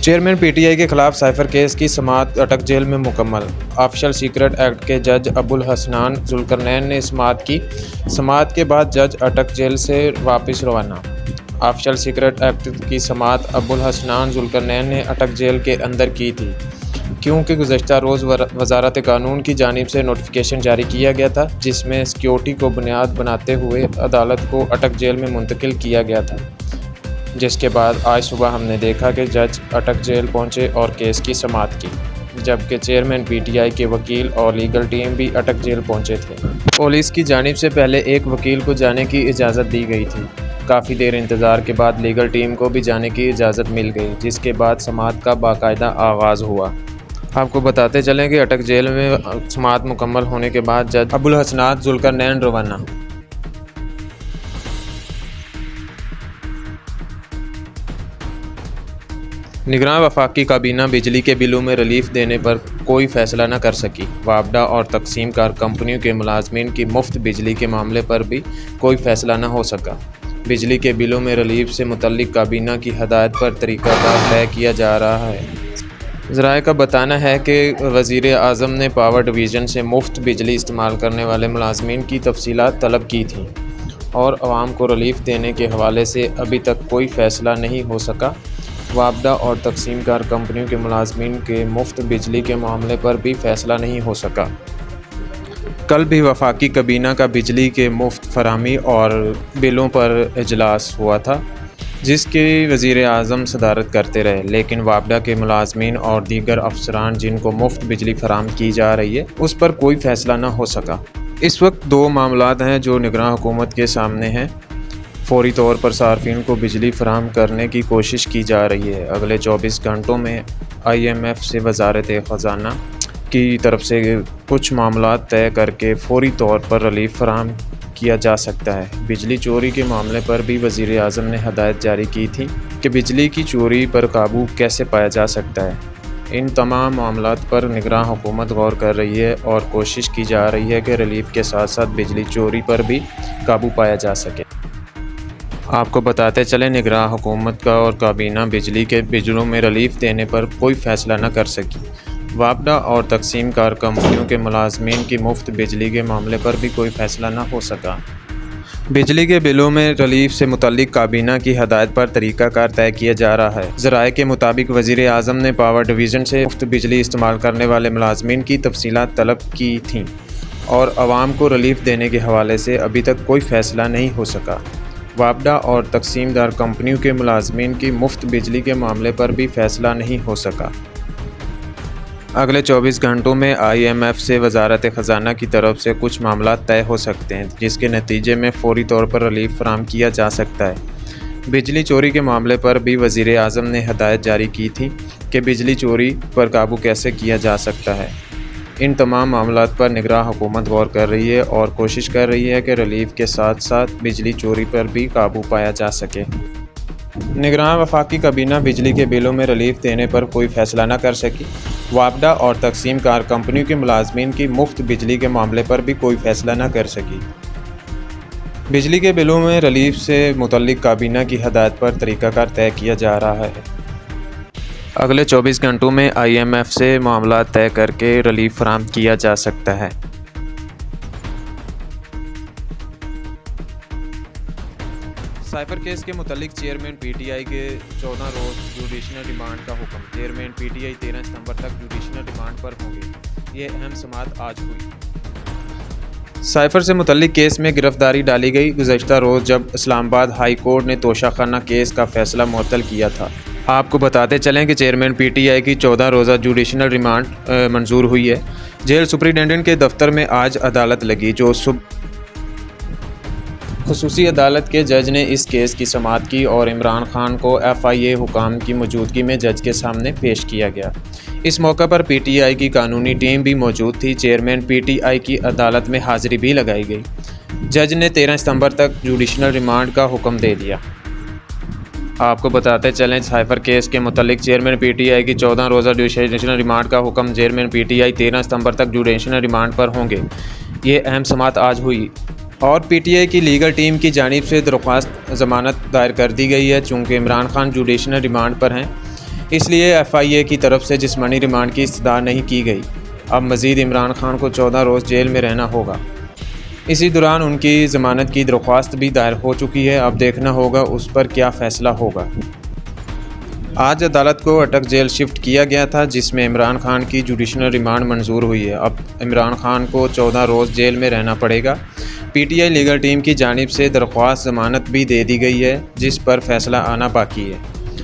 Chairman P T I کے خلاف cipher case کی سماعت اٹک جیل میں مکمل۔ آفیشل سیکرٹ ایکٹ کے جج ابوالحسنان ذوالقرنین نے سماعت کی۔ سماعت کے بعد جج اٹک جیل سے واپس روانہ۔ آفیشل سیکرٹ ایکٹ کی سماعت ابوالحسنان ذوالقرنین نے اٹک جیل کے اندر کی تھی، کیونکہ گزشتہ روز وزارت قانون کی جانب سے نوٹیفیکیشن جاری کیا گیا تھا، جس میں سیکیورٹی کو بنیاد بناتے ہوئے عدالت کو اٹک جیل میں منتقل کیا گیا تھا، جس کے بعد آج صبح ہم نے دیکھا کہ جج اٹک جیل پہنچے اور کیس کی سماعت کی، جبکہ چیئرمین پی ٹی آئی کے وکیل اور لیگل ٹیم بھی اٹک جیل پہنچے تھے۔ پولیس کی جانب سے پہلے ایک وکیل کو جانے کی اجازت دی گئی تھی۔ کافی دیر انتظار کے بعد لیگل ٹیم کو بھی جانے کی اجازت مل گئی، جس کے بعد سماعت کا باقاعدہ آغاز ہوا۔ آپ کو بتاتے چلیں کہ اٹک جیل میں سماعت مکمل ہونے کے بعد جج ابوالحسنان ذوالقرنین روانہ۔ نگراں وفاقی کابینہ بجلی کے بلوں میں ریلیف دینے پر کوئی فیصلہ نہ کر سکی۔ وابڈہ اور تقسیم کار کمپنیوں کے ملازمین کی مفت بجلی کے معاملے پر بھی کوئی فیصلہ نہ ہو سکا۔ بجلی کے بلوں میں ریلیف سے متعلق کابینہ کی ہدایت پر طریقہ کار طے کیا جا رہا ہے۔ ذرائع کا بتانا ہے کہ وزیر اعظم نے پاور ڈویژن سے مفت بجلی استعمال کرنے والے ملازمین کی تفصیلات طلب کی تھیں، اور عوام کو ریلیف دینے کے حوالے سے ابھی تک کوئی فیصلہ نہیں ہو سکا۔ وابڈہ اور تقسیم کار کمپنیوں کے ملازمین کے مفت بجلی کے معاملے پر بھی فیصلہ نہیں ہو سکا۔ کل بھی وفاقی کابینہ کا بجلی کے مفت فراہمی اور بلوں پر اجلاس ہوا تھا، جس کی وزیر اعظم صدارت کرتے رہے، لیکن وابڈہ کے ملازمین اور دیگر افسران جن کو مفت بجلی فراہم کی جا رہی ہے، اس پر کوئی فیصلہ نہ ہو سکا۔ اس وقت دو معاملات ہیں جو نگراں حکومت کے سامنے ہیں۔ فوری طور پر صارفین کو بجلی فراہم کرنے کی کوشش کی جا رہی ہے۔ اگلے 24 گھنٹوں میں IMF سے وزارت خزانہ کی طرف سے کچھ معاملات طے کر کے فوری طور پر ریلیف فراہم کیا جا سکتا ہے۔ بجلی چوری کے معاملے پر بھی وزیر اعظم نے ہدایت جاری کی تھی کہ بجلی کی چوری پر قابو کیسے پایا جا سکتا ہے۔ ان تمام معاملات پر نگراں حکومت غور کر رہی ہے اور کوشش کی جا رہی ہے کہ ریلیف کے ساتھ ساتھ بجلی چوری پر بھی قابو پایا جا سکے۔ آپ کو بتاتے چلیں، نگراں حکومت کا اور کابینہ بجلی کے بلوں میں ریلیف دینے پر کوئی فیصلہ نہ کر سکی۔ وابڈہ اور تقسیم کار کمپنیوں کے ملازمین کی مفت بجلی کے معاملے پر بھی کوئی فیصلہ نہ ہو سکا۔ بجلی کے بلوں میں ریلیف سے متعلق کابینہ کی ہدایت پر طریقہ کار طے کیا جا رہا ہے۔ ذرائع کے مطابق وزیر اعظم نے پاور ڈویژن سے مفت بجلی استعمال کرنے والے ملازمین کی تفصیلات طلب کی تھیں، اور عوام کو ریلیف دینے کے حوالے سے ابھی تک کوئی فیصلہ نہیں ہو سکا۔ وابڈہ اور تقسیم دار کمپنیوں کے ملازمین کی مفت بجلی کے معاملے پر بھی فیصلہ نہیں ہو سکا۔ اگلے 24 گھنٹوں میں IMF سے وزارت خزانہ کی طرف سے کچھ معاملات طے ہو سکتے ہیں، جس کے نتیجے میں فوری طور پر ریلیف فراہم کیا جا سکتا ہے۔ بجلی چوری کے معاملے پر بھی وزیر اعظم نے ہدایت جاری کی تھی کہ بجلی چوری پر قابو کیسے کیا جا سکتا ہے۔ ان تمام معاملات پر نگراں حکومت غور کر رہی ہے اور کوشش کر رہی ہے کہ ریلیف کے ساتھ ساتھ بجلی چوری پر بھی قابو پایا جا سکے۔ نگراں وفاقی کابینہ بجلی کے بلوں میں ریلیف دینے پر کوئی فیصلہ نہ کر سکی۔ وابڈہ اور تقسیم کار کمپنیوں کے ملازمین کی مفت بجلی کے معاملے پر بھی کوئی فیصلہ نہ کر سکی۔ بجلی کے بلوں میں ریلیف سے متعلق کابینہ کی ہدایت پر طریقہ کار طے کیا جا رہا ہے۔ اگلے 24 گھنٹوں میں IMF سے معاملات طے کر کے ریلیف فراہم کیا جا سکتا ہے۔ سائفر کیس کے متعلق چیئرمین پی ٹی آئی کے 14 روز جوڈیشنل ریمانڈ کا حکم۔ چیئرمین پی ٹی آئی 13 ستمبر تک جوڈیشنل ریمانڈ پر ہوں گے۔ یہ اہم سماعت آج ہوئی۔ سائفر سے متعلق کیس میں گرفتاری ڈالی گئی۔ گزشتہ روز جب اسلام آباد ہائی کورٹ نے توشہ خانہ کیس کا فیصلہ معطل کیا تھا۔ آپ کو بتاتے چلیں کہ چیئرمین پی ٹی آئی کی 14 روزہ جوڈیشنل ریمانڈ منظور ہوئی ہے۔ جیل سپرنٹینڈنٹ کے دفتر میں آج عدالت لگی، جو خصوصی عدالت کے جج نے اس کیس کی سماعت کی اور عمران خان کو FIA حکام کی موجودگی میں جج کے سامنے پیش کیا گیا۔ اس موقع پر پی ٹی آئی کی قانونی ٹیم بھی موجود تھی۔ چیئرمین پی ٹی آئی کی عدالت میں حاضری بھی لگائی گئی۔ جج نے 13 ستمبر تک جوڈیشنل ریمانڈ کا حکم دے دیا۔ آپ کو بتاتے چلیں، سائفر کیس کے متعلق چیئرمین پی ٹی آئی کی 14 روزہ جوڈیشنل ریمانڈ کا حکم۔ چیئرمین پی ٹی آئی 13 ستمبر تک جوڈیشنل ریمانڈ پر ہوں گے۔ یہ اہم سماعت آج ہوئی، اور پی ٹی آئی کی لیگل ٹیم کی جانب سے درخواست ضمانت دائر کر دی گئی ہے، چونکہ عمران خان جوڈیشنل ریمانڈ پر ہیں۔ اس لیے FIA کی طرف سے جسمانی ریمانڈ کی استدعا نہیں کی گئی۔ اب مزید عمران خان کو 14 روز جیل میں رہنا ہوگا۔ اسی دوران ان کی ضمانت کی درخواست بھی دائر ہو چکی ہے، اب دیکھنا ہوگا اس پر کیا فیصلہ ہوگا۔ آج عدالت کو اٹک جیل شفٹ کیا گیا تھا، جس میں عمران خان کی جوڈیشنل ریمانڈ منظور ہوئی ہے۔ اب عمران خان کو 14 روز جیل میں رہنا پڑے گا۔ PTI لیگل ٹیم کی جانب سے درخواست ضمانت بھی دے دی گئی ہے، جس پر فیصلہ آنا باقی ہے۔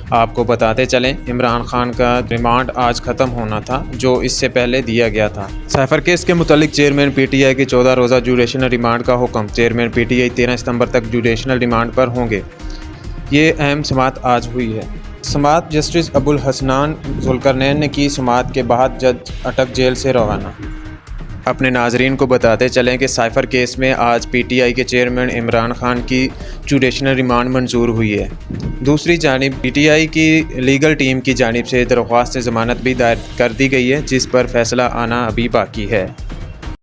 آپ کو بتاتے چلیں، عمران خان کا ریمانڈ آج ختم ہونا تھا، جو اس سے پہلے دیا گیا تھا۔ سائفر کیس کے متعلق چیئرمین PTI کے 14 روزہ جوڈیشنل ریمانڈ کا حکم۔ چیئرمین PTI 13 ستمبر تک جوڈیشنل ریمانڈ پر ہوں گے۔ یہ اہم سماعت آج ہوئی ہے۔ سماعت جسٹس ابو الحسنان ذوالقرنین نے کی۔ سماعت کے بعد جج اٹک جیل سے روانہ۔ اپنے ناظرین کو بتاتے چلیں کہ سائفر کیس میں آج PTI کے چیئرمین عمران خان کی جوڈیشنل ریمانڈ منظور ہوئی ہے۔ دوسری جانب PTI کی لیگل ٹیم کی جانب سے درخواست ضمانت بھی دائر کر دی گئی ہے، جس پر فیصلہ آنا ابھی باقی ہے۔